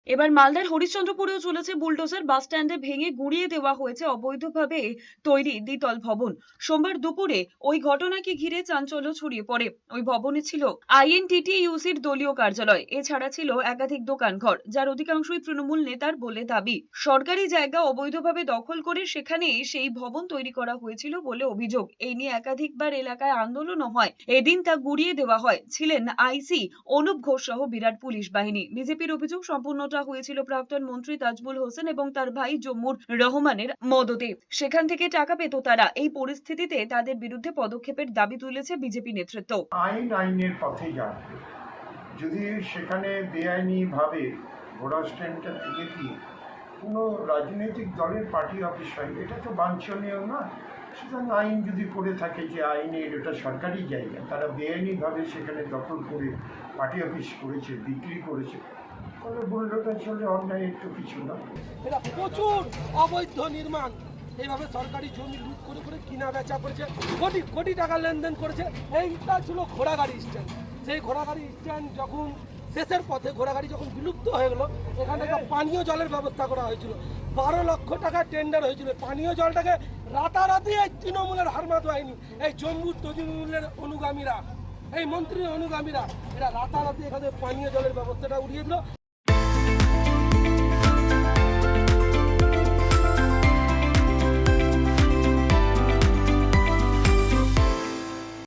এবার মালদার হরিশ্চন্দ্রপুরেও চলেছে বুলডোজার। বাস স্ট্যান্ডে ভেঙে গুঁড়িয়ে দেওয়া হয়েছে অবৈধভাবে তৈরি দ্বিতল ভবন। সোমবার দুপুরে ওই ঘটনাকে ঘিরে চাঞ্চল্য ছড়িয়ে পড়ে। ওই ভবনে ছিল আইএনটিটিইউসির দলীয় কার্যালয়, এছাড়া ছিল একাধিক দোকানঘর, যার অধিকাংশই তৃণমূল নেতার বলে দাবি। সরকারি জায়গা অবৈধভাবে দখল করে সেখানে সেই ভবন তৈরি করা হয়েছিল বলে অভিযোগ। এই নিয়ে একাধিকবার এলাকায় আন্দোলনও হয়। এদিন তা গুঁড়িয়ে দেওয়া হয়। ছিলেন আইসি অনুপ ঘোষ সহ বিরাট পুলিশ বাহিনী। বিজেপির অভিযোগ সম্পূর্ণটা হয়েছিল প্রাক্তন মন্ত্রী তাজবুল হোসেন এবং তার ভাই জম্মুর রহমানের মদতে। সেখান থেকে টাকা পেত তারা। এই পরিস্থিতিতে তাদের বিরুদ্ধে পদক্ষেপের দাবি তুলেছে বিজেপি নেতৃত্ব। আইনের পথে যাবে। যদি সেখানে বেআইনি ভাবে ঘোড়া স্ট্যান্ডটা থেকে দিয়ে কোনো রাজনৈতিক দলের পার্টি অফিস হয়, এটা তো বাঞ্ছনীয় না। সুতরাং আইন যদি করে থাকে যে আইনের এটা সরকারি জায়গা, তারা বেআইনিভাবে সেখানে দখল করে পার্টি অফিস করেছে, বিক্রি করেছে, তাহলে বুলডোজার চলে অন্যায় একটু কিছু না। এটা প্রচুর অবৈধ নির্মাণ, এইভাবে সরকারি জমি লুট করে করে কিনা বেচা করেছে, কোটি কোটি টাকা লেনদেন করেছে। এইটা ছিল ঘোড়াগাড়ি স্ট্যান্ড। সেই ঘোড়াগাড়ি স্ট্যান্ড যখন শেষের পথে ঘোড়াগাড়ি যখন বিলুপ্ত হয়ে গেল, এখানে একটা পানীয় জলের ব্যবস্থা করা হয়েছিল। 12 লক্ষ টাকা টেন্ডার হয়েছিল। পানীয় জলটাকে রাতারাতি এই তৃণমূলের হারমাত বাহিনী, এই জম্মুর তৃণমূলের অনুগামীরা, এই মন্ত্রীর অনুগামীরা, এরা রাতারাতি এখানে পানীয় জলের ব্যবস্থাটা উড়িয়ে দিল।